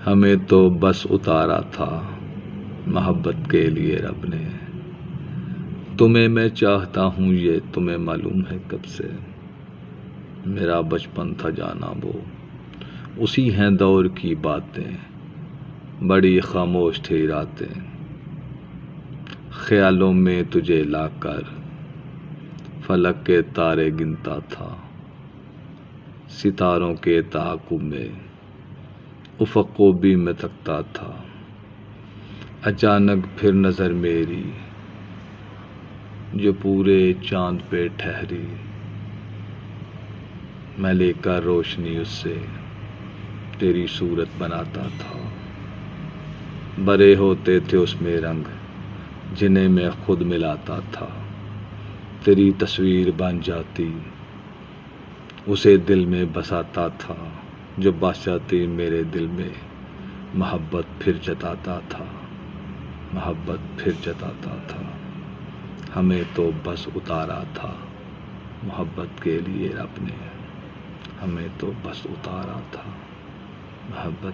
ہمیں تو بس اتارا تھا محبت کے لیے رب نے. تمہیں میں چاہتا ہوں یہ تمہیں معلوم ہے کب سے. میرا بچپن تھا جانا وہ اسی ہیں دور کی باتیں. بڑی خاموش تھی راتیں خیالوں میں تجھے لا کر. فلک کے تارے گنتا تھا ستاروں کے تعاقب میں. افق کو بھی میں تکتا تھا. اچانک پھر نظر میری جو پورے چاند پہ ٹھہری. میں لے کر روشنی اس سے تیری صورت بناتا تھا. بھرے ہوتے تھے اس میں رنگ جنہیں میں خود ملاتا تھا. تیری تصویر بن جاتی اسے دل میں بساتا تھا. جو بس جاتی میرے دل میں محبت پھر جتاتا تھا. محبت پھر جتاتا تھا. ہمیں تو بس اتارا تھا محبت کے لیے رب نے. ہمیں تو بس اتارا تھا محبت